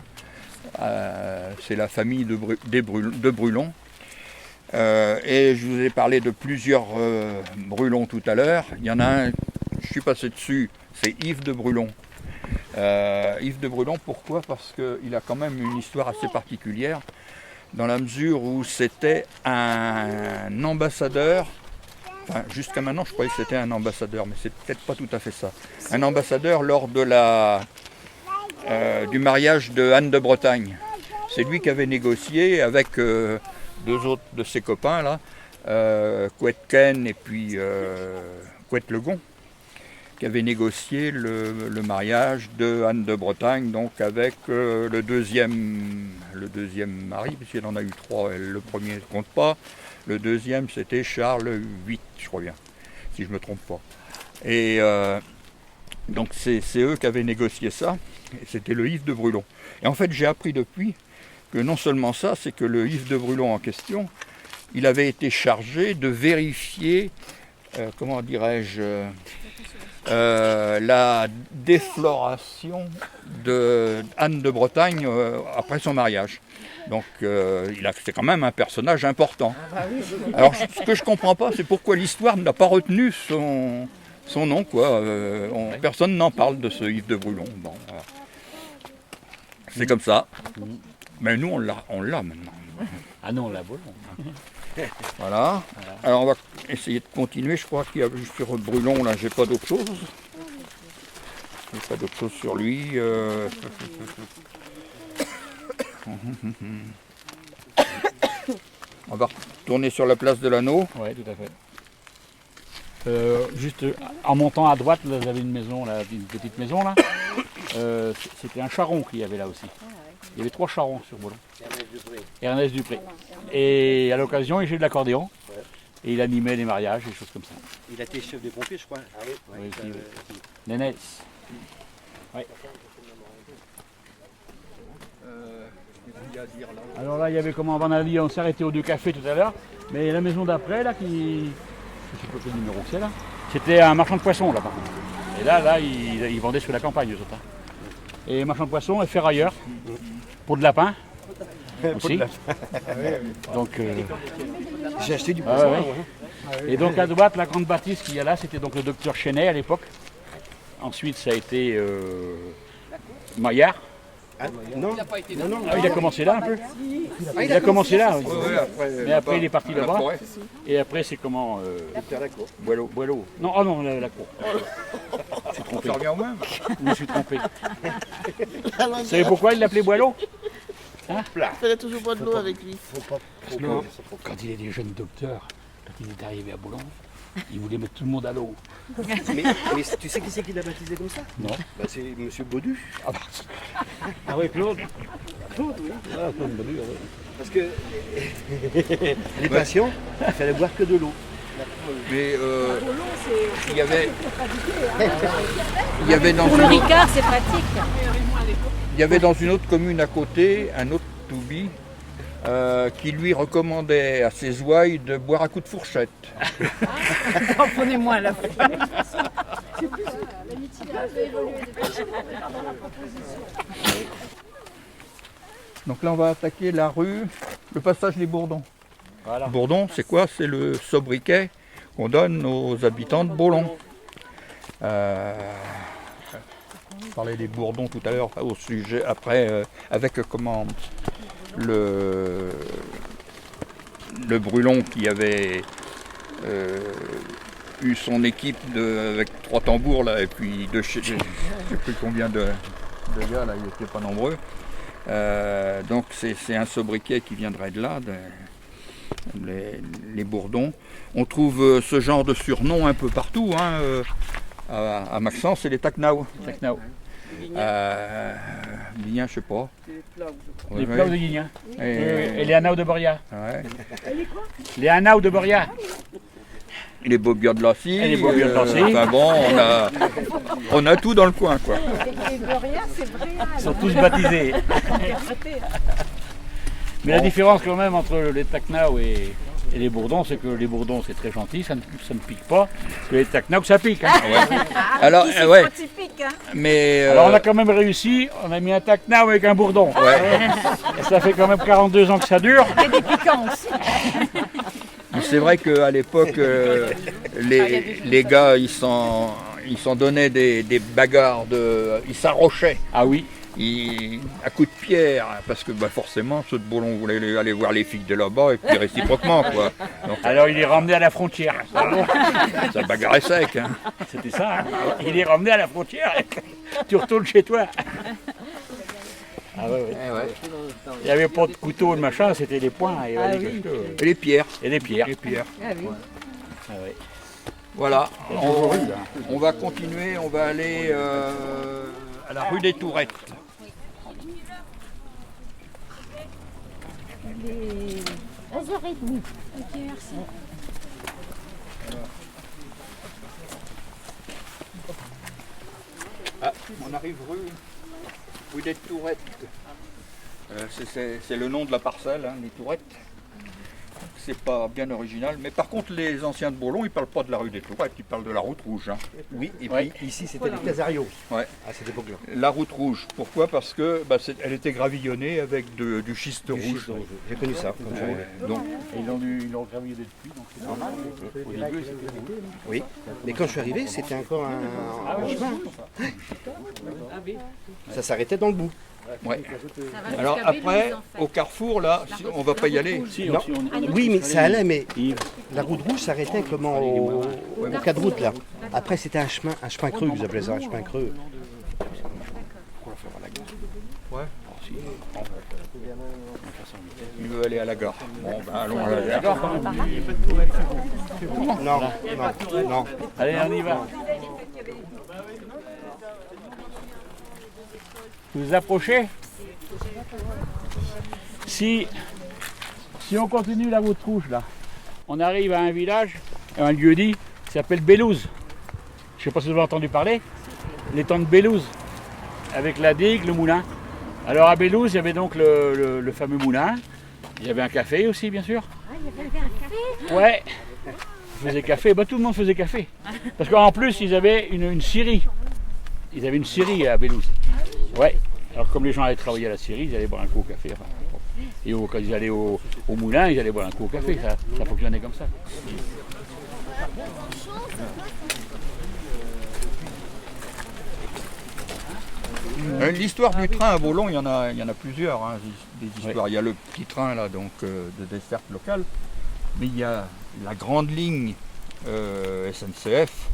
[SPEAKER 2] C'est la famille de Brulon. Et je vous ai parlé de plusieurs Brulons tout à l'heure. Il y en a un, je suis passé dessus, c'est Yves de Brulon. Yves de Brulon, pourquoi? Parce qu'il a quand même une histoire assez particulière, dans la mesure où c'était un ambassadeur. Enfin, jusqu'à maintenant, je croyais que c'était un ambassadeur, mais c'est peut-être pas tout à fait ça. Un ambassadeur lors de du mariage de Anne de Bretagne. C'est lui qui avait négocié avec deux autres de ses copains, là, Couette-Ken et puis Couette-Legon, qui avait négocié le mariage de Anne de Bretagne, donc avec le deuxième mari, puisqu'il en a eu 3, le premier ne compte pas. Le deuxième, c'était Charles VIII, je crois bien, si je ne me trompe pas. Et donc c'est eux qui avaient négocié ça, et c'était le Yves de Brulon. Et en fait, j'ai appris depuis que non seulement ça, c'est que le Yves de Brulon en question, il avait été chargé de vérifier, comment dirais-je, la défloration de Anne de Bretagne après son mariage. Donc c'est quand même un personnage important. Alors ce que je ne comprends pas, c'est pourquoi l'histoire n'a pas retenu son nom, quoi. Personne n'en parle de ce Yves de Brulon. Bon, voilà. C'est comme ça. Mais nous, on l'a maintenant.
[SPEAKER 1] Ah non, on l'a volé.
[SPEAKER 2] Voilà. Alors on va essayer de continuer. Je crois qu'il y a sur Brulon, là, j'ai pas d'autre chose. J'ai pas d'autre chose sur lui. On va retourner sur la place de l'Anneau.
[SPEAKER 1] Oui, tout à fait. Juste en montant à droite, là, vous avez une maison, là, une petite maison là. C'était un charron qu'il y avait là aussi. Il y avait 3 charrons sur Beaulon. Ernest Dupré. Et à l'occasion, il jouait de l'accordéon. Et il animait les mariages, des choses comme ça.
[SPEAKER 3] Il a été chef des pompiers, je crois. Ah oui,
[SPEAKER 1] Oui, Nénès. Ouais. Alors là, il y avait, comme on a dit, on s'est arrêté aux 2 cafés tout à l'heure. Mais la maison d'après, là, je ne sais pas quel numéro c'est là. C'était un marchand de poissons, là, par contre. Et là, il vendait sur la campagne, eux autres. Et marchand de poissons et ferrailleur. Pour de lapin. Aussi. Donc,
[SPEAKER 3] j'ai acheté du poisson.
[SPEAKER 1] Et donc à droite, la grande bâtisse qu'il y a là, c'était donc le docteur Chenet à l'époque. Ensuite, ça a été Maillard.
[SPEAKER 3] Non, non.
[SPEAKER 1] Ah, il a commencé là un peu. Il a commencé là, oui. Mais après il est parti là-bas. Et après c'est comment Boileau. Boileau. Non, oh non, la cour. Je suis trompé.
[SPEAKER 2] Ça revient au même.
[SPEAKER 1] Je me suis trompé. Vous savez pourquoi il l'appelait Boileau?
[SPEAKER 7] Il fallait toujours boire de l'eau avec lui.
[SPEAKER 1] Quand il était jeune docteur, quand il est arrivé à Boulogne, il voulait mettre tout le monde à l'eau.
[SPEAKER 3] Mais tu sais qui c'est qui l'a baptisé comme ça?
[SPEAKER 1] Non.
[SPEAKER 3] Bah, c'est Monsieur Baudu.
[SPEAKER 1] Ah oui, Claude.
[SPEAKER 3] Claude, oui. Ah, Claude Baudu, oui. Parce que les patients, il fallait boire que de l'eau.
[SPEAKER 2] Mais il y avait dans
[SPEAKER 8] Pour le
[SPEAKER 2] une autre,
[SPEAKER 8] Ricard, c'est pratique.
[SPEAKER 2] il y avait dans une autre commune à côté un autre Toubi qui lui recommandait à ses ouailles de boire à coups de fourchette.
[SPEAKER 8] En prenez moins la fois.
[SPEAKER 4] L'amitié a fait évoluer depuis dans la proposition.
[SPEAKER 2] Donc là on va attaquer la rue, le passage des Bourdons.
[SPEAKER 1] Voilà.
[SPEAKER 2] Bourdon, c'est quoi? C'est le sobriquet qu'on donne aux habitants de Bourlon. On parlait des Bourdons tout à l'heure au sujet, après, avec comment le Brulon qui avait eu son équipe avec 3 tambours là, et puis je sais plus combien de gars là, ils n'étaient pas nombreux. Donc c'est un sobriquet qui viendrait de là. Les Bourdons. On trouve ce genre de surnom un peu partout. Hein, à Maxence, c'est les Tacnao. Guignan, je sais pas.
[SPEAKER 1] Les plats de Guignan.
[SPEAKER 2] Et
[SPEAKER 1] Et les Hanau de Boria.
[SPEAKER 2] ouais.
[SPEAKER 1] Les Hanau de Boria.
[SPEAKER 2] Les Bobias de Lacy.
[SPEAKER 1] Et les Bobias de Lacy.
[SPEAKER 2] Enfin bon, on a tout dans le coin, quoi.
[SPEAKER 4] Et Gloria, c'est vrai.
[SPEAKER 1] Ils sont tous baptisés. Mais la différence quand même entre les Tacnao et les Bourdons, c'est que les Bourdons c'est très gentil, ça ne pique pas. Parce que les Tacnao ça pique. Hein.
[SPEAKER 2] Alors,
[SPEAKER 8] C'est
[SPEAKER 2] ouais,
[SPEAKER 8] pas typique, hein.
[SPEAKER 2] mais
[SPEAKER 1] Alors on a quand même réussi, on a mis un Tacnao avec un Bourdon. Et ça fait quand même 42 ans que ça dure.
[SPEAKER 8] Et des piquants aussi.
[SPEAKER 2] mais c'est vrai qu'à l'époque, les gars, ils s'en donnaient des bagarres, ils s'arrochaient.
[SPEAKER 1] Ah oui.
[SPEAKER 2] À coups de pierre, parce que bah, forcément ceux de Bourlon voulaient aller voir les filles de là-bas et puis réciproquement quoi. Donc,
[SPEAKER 1] Alors il est ramené à la frontière.
[SPEAKER 2] ça bagarrait sec. Hein.
[SPEAKER 1] C'était ça. Hein. Il est ramené à la frontière. Tu retournes chez toi. Ah ouais, ouais.
[SPEAKER 2] Eh ouais.
[SPEAKER 1] Il n'y avait pas de couteau de machin, c'était les poings et,
[SPEAKER 8] Ah
[SPEAKER 1] les
[SPEAKER 8] oui.
[SPEAKER 1] couteaux.
[SPEAKER 2] Et les pierres.
[SPEAKER 1] Et les pierres.
[SPEAKER 8] Ah oui.
[SPEAKER 1] Ah ouais.
[SPEAKER 2] Voilà.
[SPEAKER 1] Toujours eu, hein.
[SPEAKER 2] On va continuer, on va aller à la rue des Tourettes.
[SPEAKER 4] Il est 11h30. Ok, merci.
[SPEAKER 2] Ah, on arrive rue des Tourettes. C'est le nom de la parcelle, hein, les Tourettes. C'est pas bien original, mais par contre les anciens de Bourlon ils parlent pas de la rue des Tourettes, ils parlent de la route rouge. Hein.
[SPEAKER 3] Oui, et puis
[SPEAKER 1] Ouais.
[SPEAKER 3] ici c'était les Casarios
[SPEAKER 2] Ouais.
[SPEAKER 3] à cette époque-là.
[SPEAKER 2] La route rouge, pourquoi? Parce que bah, elle était gravillonnée avec du schiste
[SPEAKER 3] Du
[SPEAKER 2] rouge.
[SPEAKER 3] schiste rouge. J'ai connu ça quand j'arrivais.
[SPEAKER 2] Donc,
[SPEAKER 1] Et ils l'ont gravillé depuis, donc c'est normal. Au début, c'était rouge.
[SPEAKER 3] Oui, mais quand je suis arrivé, c'était encore un chemin. Ça s'arrêtait dans le bout.
[SPEAKER 2] ouais. Alors après, au carrefour là, on va pas y aller.
[SPEAKER 1] Si,
[SPEAKER 3] Non.
[SPEAKER 1] si, on-
[SPEAKER 3] Oui, mais ça allait, mais
[SPEAKER 1] Yves.
[SPEAKER 3] la route rouge s'arrêtait comment au cas de route là. Après c'était un chemin creux, ils appelaient ça un chemin creux.
[SPEAKER 2] Ouais. Il veut aller à la gare. Bon, ben allons à la gare.
[SPEAKER 3] Non, non.
[SPEAKER 1] Allez, on y va. Vous vous approchez? Si on continue la route rouge là, on arrive à un village, un lieu-dit qui s'appelle Bélouze. Je ne sais pas si vous avez entendu parler. L'étang de Bélouze, avec la digue, le moulin. Alors à Bélouze, il y avait donc le fameux moulin. Il y avait un café aussi, bien sûr.
[SPEAKER 4] Ah, il y avait un café.
[SPEAKER 1] Ouais. Ils faisaient café, bah, tout le monde faisait café. Parce qu'en plus, ils avaient une scierie. Ils avaient une scierie à Bélouze. Ouais. Alors comme les gens allaient travailler à la scierie, ils allaient boire un coup au café. Enfin, et quand ils allaient au moulin, ils allaient boire un coup au café. Ça fonctionnait comme ça.
[SPEAKER 2] L'histoire du train à Baulon, il y en a plusieurs, hein, des histoires.
[SPEAKER 1] Oui.
[SPEAKER 2] Il y a le petit train là, donc de desserte locale, mais il y a la grande ligne SNCF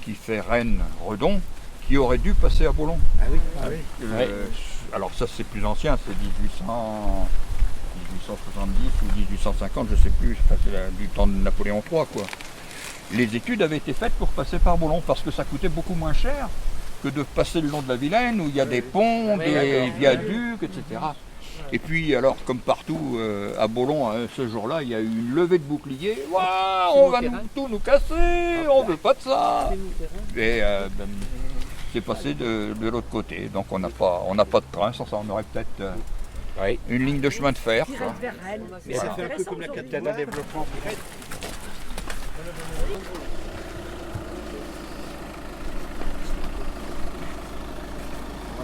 [SPEAKER 2] qui fait Rennes-Redon, qui aurait dû passer à Baulon.
[SPEAKER 3] Ah oui.
[SPEAKER 2] Alors ça c'est plus ancien, c'est 1870 ou 1850, je sais plus, c'est du temps de Napoléon III quoi. Les études avaient été faites pour passer par Baulon parce que ça coûtait beaucoup moins cher que de passer le long de la Vilaine où il y a des ponts, des viaducs, etc. Et puis alors comme partout à Baulon ce jour-là, il y a eu une levée de boucliers. Waouh, on va tout nous casser, on veut pas de ça. Et c'est passé de l'autre côté, donc on n'a pas de train, sans ça on aurait peut-être une ligne de chemin de fer. Quoi.
[SPEAKER 3] Mais ça fait un peu comme la capitale d'un développement peut-être.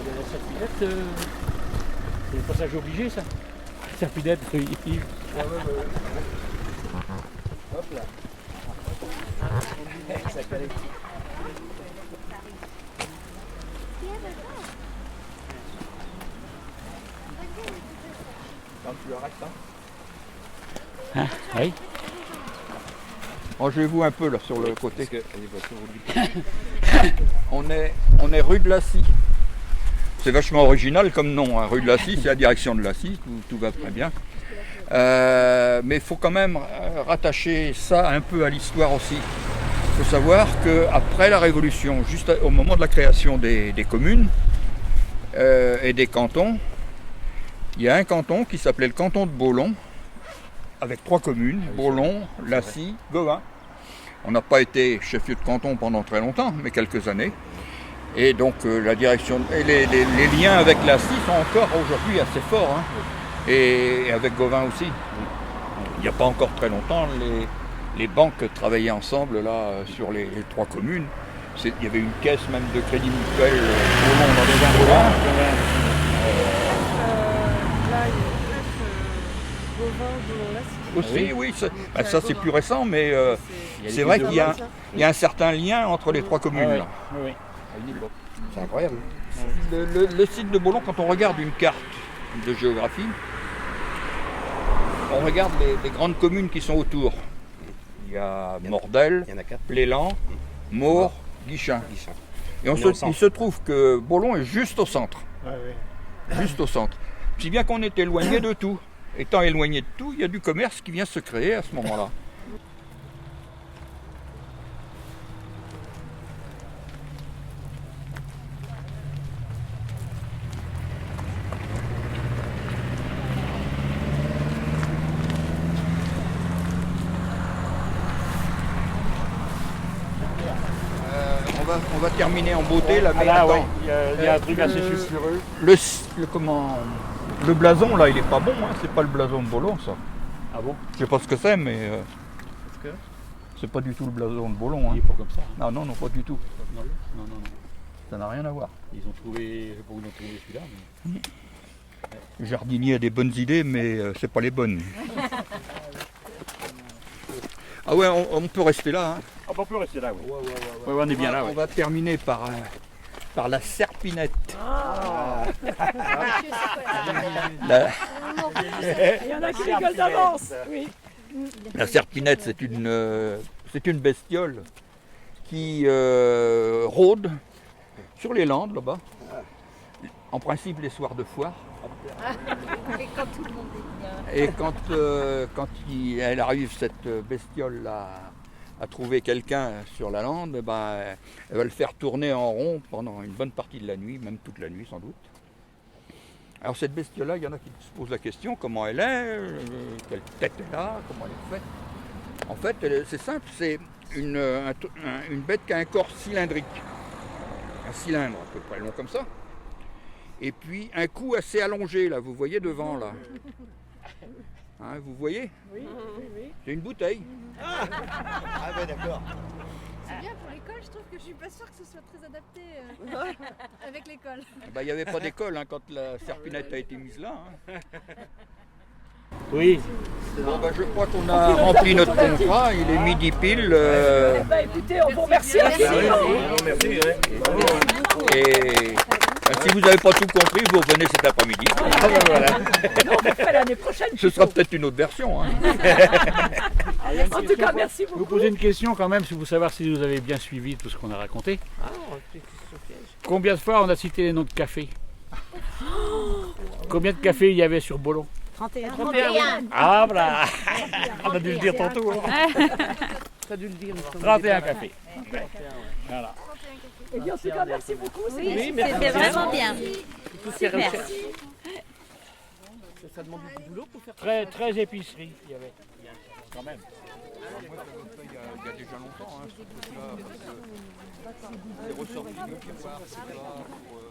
[SPEAKER 1] La Serpinette, c'est le passage obligé ça. Serpinette, Yves.
[SPEAKER 3] Hop là. Ça calait.
[SPEAKER 2] Quand tu arrêtes,
[SPEAKER 1] Ah, oui.
[SPEAKER 2] Rangez-vous un peu là sur le côté. On est rue de la Scie. C'est vachement original comme nom, hein. Rue de la Scie, c'est la direction de la Scie, tout va très bien. Mais il faut quand même rattacher ça un peu à l'histoire aussi. Il faut savoir qu'après la Révolution, juste au moment de la création des communes et des cantons, il y a un canton qui s'appelait le canton de Baulon, avec 3 communes, Baulon, Lacy, Gauvin. On n'a pas été chef-lieu de canton pendant très longtemps, mais quelques années. Et donc la direction, et les liens avec Lacy sont encore aujourd'hui assez forts, hein. Et avec Gauvin aussi. Il n'y a pas encore très longtemps, les banques travaillaient ensemble là sur les 3 communes. Il y avait une caisse même de crédit mutuel Baulon dans les Gauvin.
[SPEAKER 7] Là, il y a une place Gauvin, Baulon-Lacy.
[SPEAKER 2] Aussi, oui, ça c'est plus récent, mais c'est vrai qu'il y a un certain lien entre les 3 communes. Là.
[SPEAKER 1] Oui.
[SPEAKER 3] C'est incroyable.
[SPEAKER 2] Le site de Baulon, quand on regarde une carte de géographie, on regarde les grandes communes qui sont autour. Il y a Mordel,
[SPEAKER 3] Il y en a 4.
[SPEAKER 2] Plélan, Maure, Guichin. Et il se trouve que Baulon est juste au centre. Juste au centre. Si bien qu'on est éloigné de tout. Étant éloigné de tout, il y a du commerce qui vient se créer à ce moment-là. On va terminer en beauté là, mais
[SPEAKER 1] Là,
[SPEAKER 2] attends.
[SPEAKER 1] ouais, il y a un truc assez sulfureux.
[SPEAKER 2] Le blason là, il est pas bon, hein, c'est pas le blason de Baulon ça.
[SPEAKER 1] Ah bon?
[SPEAKER 2] Je sais pas ce que c'est, mais c'est pas du tout le blason de Baulon. Hein.
[SPEAKER 1] Il est pas comme ça. Hein.
[SPEAKER 2] Non, pas du tout.
[SPEAKER 1] Non.
[SPEAKER 2] Ça n'a rien à voir.
[SPEAKER 1] Ils ont trouvé, je sais pas où ils ont trouvé celui-là. Mais...
[SPEAKER 2] Le jardinier a des bonnes idées, mais c'est pas les bonnes. Ah ouais, on peut rester là. Hein.
[SPEAKER 1] Ah, on peut rester là, oui. Ouais, on est bien là,
[SPEAKER 2] On va terminer par la Serpinette.
[SPEAKER 8] Il y en a qui rigolent d'avance. Oui.
[SPEAKER 2] La Serpinette, c'est une bestiole qui rôde sur les Landes là-bas. En principe les soirs de foire.
[SPEAKER 4] Et quand tout le monde est bien.
[SPEAKER 2] Et quand elle arrive, cette bestiole-là, à trouver quelqu'un sur la lande, elle va le faire tourner en rond pendant une bonne partie de la nuit, même toute la nuit sans doute. Alors cette bestiole-là, il y en a qui se posent la question, comment elle est, quelle tête elle a, comment elle est faite. En fait, c'est simple, c'est une bête qui a un corps cylindrique. Un cylindre à peu près long comme ça. Et puis un cou assez allongé, là, vous voyez devant, là. Hein, vous voyez?
[SPEAKER 8] Oui.
[SPEAKER 2] C'est une bouteille.
[SPEAKER 3] Ah ouais, d'accord.
[SPEAKER 4] C'est bien pour l'école, je trouve que je suis pas sûre que ce soit très adapté avec l'école.
[SPEAKER 2] Il n'y avait pas d'école hein, quand la Serpinette a été mise là. Hein.
[SPEAKER 1] Oui.
[SPEAKER 2] Bon, je crois qu'on a rempli notre contrat, il est midi pile.
[SPEAKER 8] Écoutez, on vous remercie.
[SPEAKER 3] Merci.
[SPEAKER 2] Et si vous n'avez pas tout compris, vous revenez cet après-midi.
[SPEAKER 8] Non, on le fait l'année prochaine.
[SPEAKER 2] Ce sera peut-être une autre version. Hein.
[SPEAKER 8] En tout cas, merci
[SPEAKER 1] Je vous
[SPEAKER 8] beaucoup.
[SPEAKER 1] poser une question quand même, si vous savoir si vous avez bien suivi tout ce qu'on a raconté. Combien de fois on a cité les noms de cafés? Combien de cafés il y avait sur Bolo?
[SPEAKER 7] 31.
[SPEAKER 1] Ah voilà. On a dû le dire tantôt. Hein.
[SPEAKER 7] T'as dû le dire.
[SPEAKER 1] 31 cafés. Voilà.
[SPEAKER 8] Eh bien, en tout cas, merci beaucoup.
[SPEAKER 7] Oui, c'était vraiment bien. Super.
[SPEAKER 5] Ça demande beaucoup de boulot pour faire
[SPEAKER 1] Très épicerie il y avait. Quand même.
[SPEAKER 2] Il y a déjà longtemps, hein, ce truc-là, parce que les ressorties de miroir, c'est pas pour,